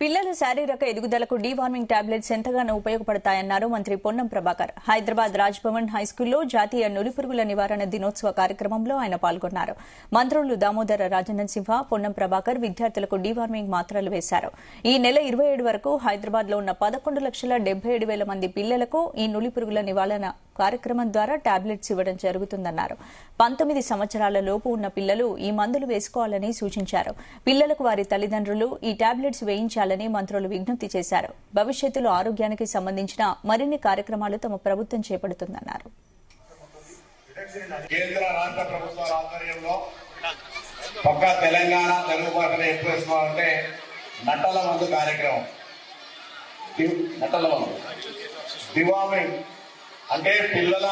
పిల్లల శారీరక ఎదుగుదలకు డీవార్మింగ్ టాబ్లెట్స్ ఎంతగానో ఉపయోగపడతాయన్నారు మంత్రి పొన్నం ప్రభాకర్. హైదరాబాద్ రాజ్భవన్ హైస్కూల్లో జాతీయ నులిపురుగుల నివారణ దినోత్సవ కార్యక్రమంలో ఆయన పాల్గొన్నారు. మంత్రులు దామోదర రాజనరసింహ, పొన్నం ప్రభాకర్ విద్యార్థులకు డీవార్మింగ్ మాత్రలు వేశారు. ఈ నెల 27 వరకు హైదరాబాద్లో ఉన్న 11,77,000 మంది పిల్లలకు ఈ నులిపురుగుల నివారణ కార్యక్రమం ద్వారా టాబ్లెట్స్ ఇవ్వడం జరుగుతుందన్నారు. 19 సంవత్సరాల లోపు ఉన్న పిల్లలు ఈ మందులు వేసుకోవాలని సూచించారు. పిల్లలకు వారి తల్లిదండ్రులు ఈ టాబ్లెట్స్ వేయించాలని మంత్రులు విజ్ఞప్తి చేశారు. భవిష్యత్తులో ఆరోగ్యానికి సంబంధించిన మరిన్ని కార్యక్రమాలు తమ ప్రభుత్వం చేపడుతుందన్నారు. కేంద్ర రాష్ట్ర ప్రభుత్వాల ఆధ్వర్యంలో పక్క తెలంగాణ తెలుగు భాషలో ఎక్కువ వేసుకోవాలంటే నట్టల మందు కార్యక్రమం, నట్టల మందు డివార్మింగ్ అంటే పిల్లల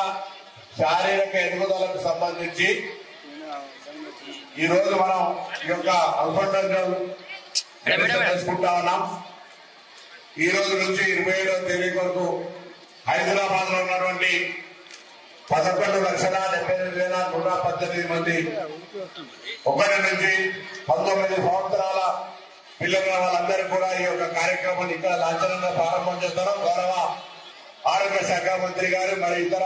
శారీరక ఎదుగుదలకు సంబంధించి ఈ రోజు మనం ఈ యొక్క అల్ఫండల్ చేసుకుంటా ఉన్నాం. ఈ రోజు నుంచి 27వ తేదీ వరకు హైదరాబాద్ లో ఉన్నటువంటి 11,78,118 మంది 1 నుంచి 19 సంవత్సరాల పిల్లల వాళ్ళందరూ కూడా ఈ యొక్క కార్యక్రమాన్ని ఇక్కడ లాంఛనంగా ప్రారంభం చేస్తారు. గౌరవ ఆరోగ్య శాఖ మంత్రి గారు మరి ఇతర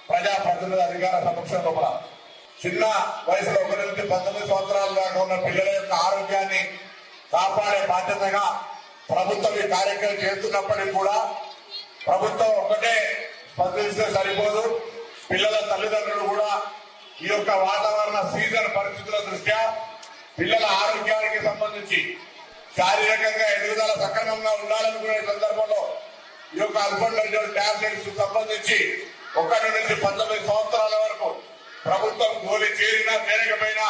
ప్రజాప్రతినిధుల అధికార సమక్షంలో కూడా చిన్న వయసులో 1 నుంచి 19 సంవత్సరాలు దాకా ఉన్న పిల్లల యొక్క ఆరోగ్యాన్ని కాపాడే బాధ్యతగా ప్రభుత్వం ఈ కార్యక్రమం చేస్తున్నప్పటికీ కూడా ప్రభుత్వం ఒక్కటే స్పందిస్తే సరిపోదు. పిల్లల తల్లిదండ్రులు కూడా ఈ యొక్క వాతావరణ సీజన్ పరిస్థితుల దృష్ట్యా పిల్లల ఆరోగ్యానికి సంబంధించి శారీరకంగా ఎదుగుదల సక్రమంగా ఉండాలనుకునే సందర్భంలో ఈ యొక్క అల్ఫండల్ టాబ్లెట్స్ సంబంధించి 1 నుంచి 19 సంవత్సరాల వరకు ప్రభుత్వం గోలి చేరినా చేరకపోయినా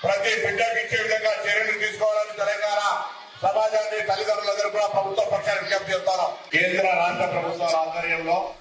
ప్రతి బిడ్డకి ఇచ్చే విధంగా చర్యలు తీసుకోవాలని తెలంగాణ సమాజాన్ని తల్లిదండ్రులందరూ కూడా ప్రభుత్వ పక్షాన్ని విజ్ఞప్తి చేస్తాను. కేంద్ర రాష్ట్ర ప్రభుత్వాల ఆధ్వర్యంలో